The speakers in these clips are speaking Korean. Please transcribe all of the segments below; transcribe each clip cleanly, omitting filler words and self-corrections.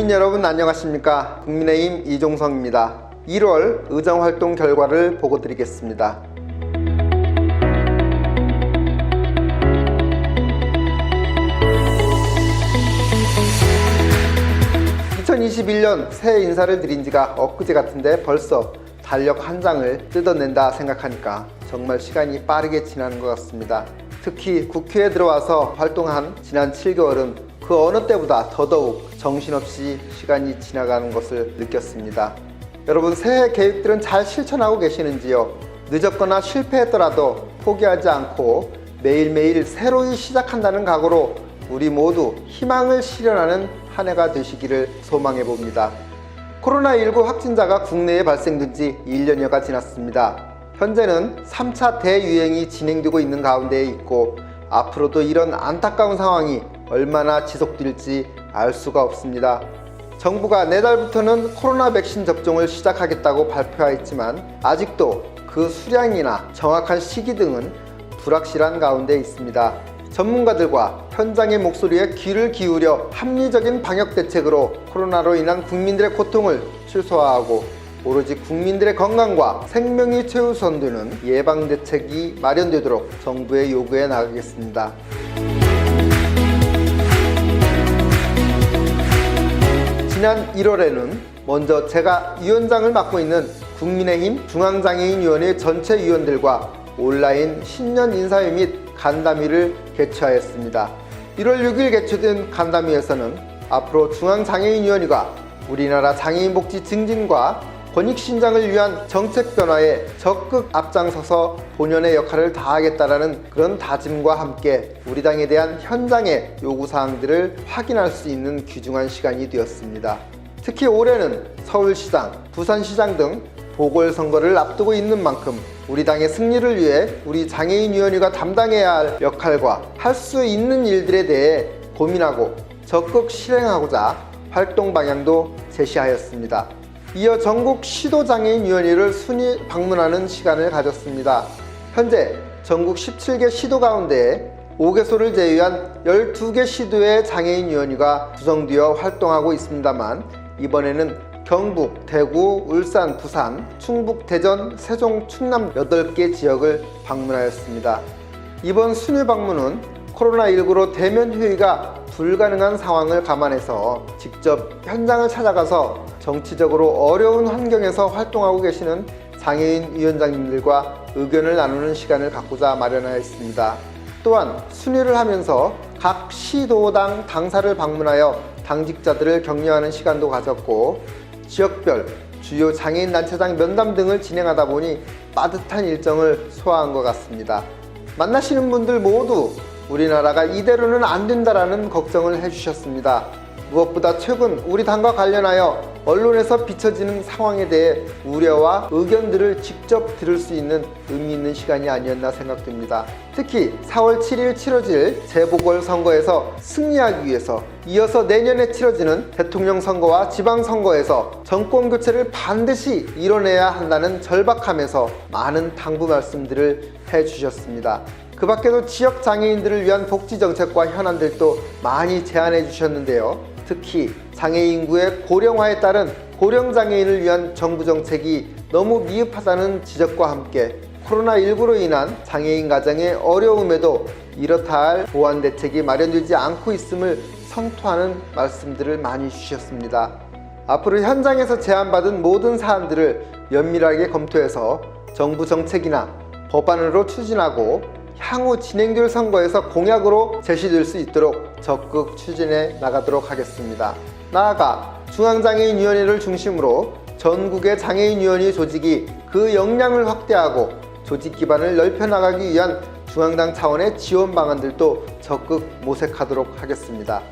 국민 여러분 안녕하십니까. 국민의힘 이종성입니다. 1월 의정활동 결과를 보고 드리겠습니다. 2021년 새해 인사를 드린 지가 엊그제 같은데 벌써 달력 한 장을 뜯어낸다 생각하니까 정말 시간이 빠르게 지나는 것 같습니다. 특히 국회에 들어와서 활동한 지난 7개월은 그 어느 때보다 더더욱 정신없이 시간이 지나가는 것을 느꼈습니다. 여러분, 새해 계획들은 잘 실천하고 계시는지요? 늦었거나 실패했더라도 포기하지 않고 매일매일 새로이 시작한다는 각오로 우리 모두 희망을 실현하는 한 해가 되시기를 소망해 봅니다. 코로나19 확진자가 국내에 발생된 지 1년여가 지났습니다. 현재는 3차 대유행이 진행되고 있는 가운데에 있고 앞으로도 이런 안타까운 상황이 얼마나 지속될지 알 수가 없습니다. 정부가 내달부터는 코로나 백신 접종을 시작하겠다고 발표하였지만 아직도 그 수량이나 정확한 시기 등은 불확실한 가운데 있습니다. 전문가들과 현장의 목소리에 귀를 기울여 합리적인 방역 대책으로 코로나로 인한 국민들의 고통을 최소화하고 오로지 국민들의 건강과 생명이 최우선되는 예방 대책이 마련되도록 정부의 요구에 나가겠습니다. 지난 1월에는 먼저 제가 위원장을 맡고 있는 국민의힘 중앙장애인위원회 전체 위원들과 온라인 신년 인사회 및 간담회를 개최하였습니다. 1월 6일 개최된 간담회에서는 앞으로 중앙장애인위원회가 우리나라 장애인 복지 증진과 권익 신장을 위한 정책 변화에 적극 앞장서서 본연의 역할을 다하겠다라는 그런 다짐과 함께 우리 당에 대한 현장의 요구사항들을 확인할 수 있는 귀중한 시간이 되었습니다. 특히 올해는 서울시장, 부산시장 등 보궐선거를 앞두고 있는 만큼 우리 당의 승리를 위해 우리 장애인위원회가 담당해야 할 역할과 할 수 있는 일들에 대해 고민하고 적극 실행하고자 활동 방향도 제시하였습니다. 이어 전국 시도장애인위원회를 순위 방문하는 시간을 가졌습니다. 현재 전국 17개 시도 가운데 5개소를 제외한 12개 시도의 장애인위원회가 구성되어 활동하고 있습니다만 이번에는 경북, 대구, 울산, 부산, 충북, 대전, 세종, 충남 8개 지역을 방문하였습니다. 이번 순회 방문은 코로나19로 대면 회의가 불가능한 상황을 감안해서 직접 현장을 찾아가서 정치적으로 어려운 환경에서 활동하고 계시는 장애인 위원장님들과 의견을 나누는 시간을 갖고자 마련하였습니다. 또한 순회를 하면서 각 시도당 당사를 방문하여 당직자들을 격려하는 시간도 가졌고 지역별 주요 장애인 단체장 면담 등을 진행하다 보니 빠듯한 일정을 소화한 것 같습니다. 만나시는 분들 모두 우리나라가 이대로는 안 된다라는 걱정을 해주셨습니다. 무엇보다 최근 우리 당과 관련하여 언론에서 비춰지는 상황에 대해 우려와 의견들을 직접 들을 수 있는 의미 있는 시간이 아니었나 생각됩니다. 특히 4월 7일 치러질 재보궐선거에서 승리하기 위해서 이어서 내년에 치러지는 대통령 선거와 지방선거에서 정권교체를 반드시 이뤄내야 한다는 절박함에서 많은 당부 말씀들을 해주셨습니다. 그 밖에도 지역 장애인들을 위한 복지 정책과 현안들도 많이 제안해 주셨는데요. 특히 장애 인구의 고령화에 따른 고령 장애인을 위한 정부 정책이 너무 미흡하다는 지적과 함께 코로나19로 인한 장애인 가정의 어려움에도 이렇다 할 보완 대책이 마련되지 않고 있음을 성토하는 말씀들을 많이 주셨습니다. 앞으로 현장에서 제안받은 모든 사안들을 면밀하게 검토해서 정부 정책이나 법안으로 추진하고 향후 진행될 선거에서 공약으로 제시될 수 있도록 적극 추진해 나가도록 하겠습니다. 나아가 중앙장애인위원회를 중심으로 전국의 장애인위원회 조직이 그 역량을 확대하고 조직 기반을 넓혀나가기 위한 중앙당 차원의 지원 방안들도 적극 모색하도록 하겠습니다.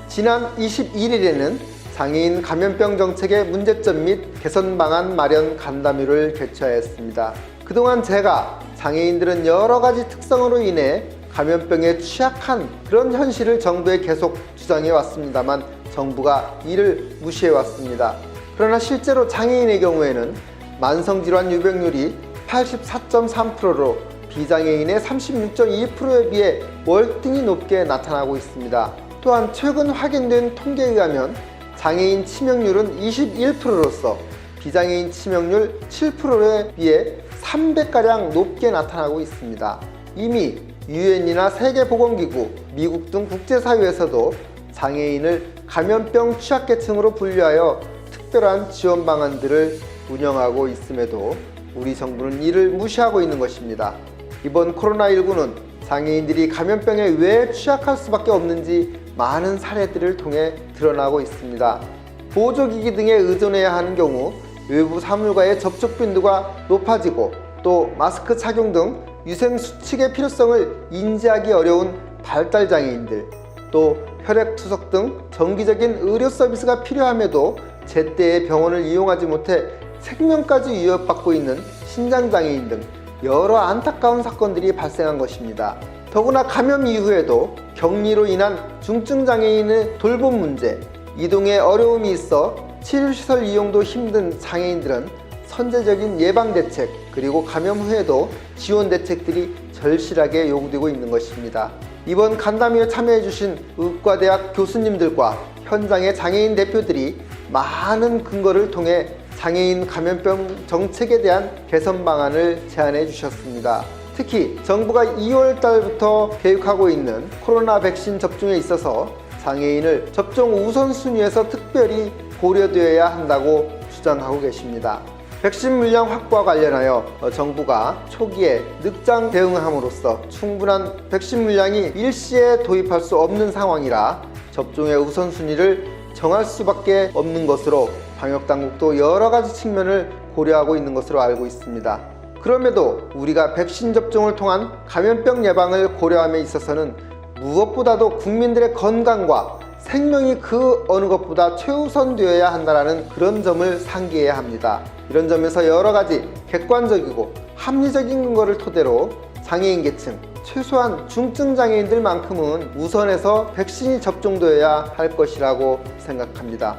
지난 21일에는 장애인 감염병 정책의 문제점 및 개선 방안 마련 간담회를 개최하였습니다. 그동안 제가 장애인들은 여러 가지 특성으로 인해 감염병에 취약한 그런 현실을 정부에 계속 주장해 왔습니다만 정부가 이를 무시해 왔습니다. 그러나 실제로 장애인의 경우에는 만성질환 유병률이 84.3%로 비장애인의 36.2%에 비해 월등히 높게 나타나고 있습니다. 또한 최근 확인된 통계에 의하면 장애인 치명률은 21%로서 비장애인 치명률 7%에 비해 3배가량 높게 나타나고 있습니다. 이미 유엔이나 세계보건기구, 미국 등 국제사회에서도 장애인을 감염병 취약계층으로 분류하여 특별한 지원 방안들을 운영하고 있음에도 우리 정부는 이를 무시하고 있는 것입니다. 이번 코로나19는 장애인들이 감염병에 왜 취약할 수밖에 없는지 많은 사례들을 통해 드러나고 있습니다. 보조기기 등에 의존해야 하는 경우 외부 사물과의 접촉 빈도가 높아지고 또 마스크 착용 등 위생 수칙의 필요성을 인지하기 어려운 발달장애인들, 또 혈액투석 등 정기적인 의료 서비스가 필요함에도 제때에 병원을 이용하지 못해 생명까지 위협받고 있는 신장장애인 등 여러 안타까운 사건들이 발생한 것입니다. 더구나 감염 이후에도 격리로 인한 중증장애인의 돌봄 문제, 이동에 어려움이 있어 치료시설 이용도 힘든 장애인들은 선제적인 예방대책 그리고 감염 후에도 지원대책들이 절실하게 요구되고 있는 것입니다. 이번 간담회에 참여해주신 의과대학 교수님들과 현장의 장애인 대표들이 많은 근거를 통해 장애인 감염병 정책에 대한 개선 방안을 제안해 주셨습니다. 특히 정부가 2월 달부터 계획하고 있는 코로나 백신 접종에 있어서 장애인을 접종 우선순위에서 특별히 고려되어야 한다고 주장하고 계십니다. 백신 물량 확보와 관련하여 정부가 초기에 늑장 대응함으로써 충분한 백신 물량이 일시에 도입할 수 없는 상황이라 접종의 우선순위를 정할 수밖에 없는 것으로 방역당국도 여러 가지 측면을 고려하고 있는 것으로 알고 있습니다. 그럼에도 우리가 백신 접종을 통한 감염병 예방을 고려함에 있어서는 무엇보다도 국민들의 건강과 생명이 그 어느 것보다 최우선되어야 한다는 그런 점을 상기해야 합니다. 이런 점에서 여러 가지 객관적이고 합리적인 근거를 토대로 장애인 계층, 최소한 중증 장애인들만큼은 우선해서 백신이 접종되어야 할 것이라고 생각합니다.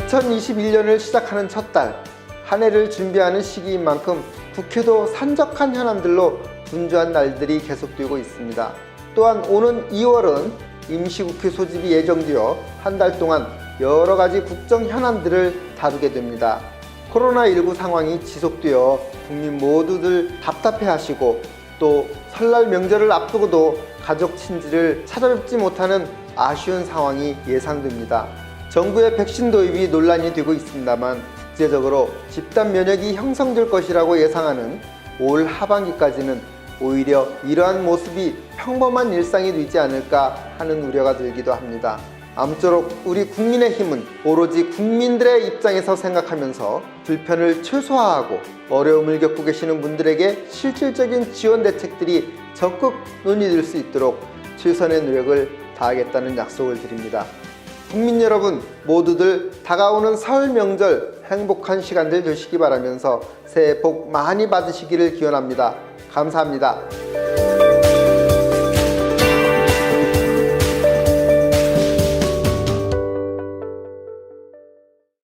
(2021년을) 시작하는 첫 달, 한 해를 준비하는 시기인 만큼 국회도 산적한 현안들로 분주한 날들이 계속되고 있습니다. 또한 오는 2월은 임시국회 소집이 예정되어 한 달 동안 여러 가지 국정 현안들을 다루게 됩니다. 코로나19 상황이 지속되어 국민 모두들 답답해하시고 또 설날 명절을 앞두고도 가족 친지를 찾아뵙지 못하는 아쉬운 상황이 예상됩니다. 정부의 백신 도입이 논란이 되고 있습니다만 국제적으로 집단 면역이 형성될 것이라고 예상하는 올 하반기까지는 오히려 이러한 모습이 평범한 일상이 되지 않을까 하는 우려가 들기도 합니다. 아무쪼록 우리 국민의힘은 오로지 국민들의 입장에서 생각하면서 불편을 최소화하고 어려움을 겪고 계시는 분들에게 실질적인 지원 대책들이 적극 논의될 수 있도록 최선의 노력을 다하겠다는 약속을 드립니다. 국민 여러분 모두들 다가오는 설 명절 행복한 시간들 되시기 바라면서 새해 복 많이 받으시기를 기원합니다. 감사합니다.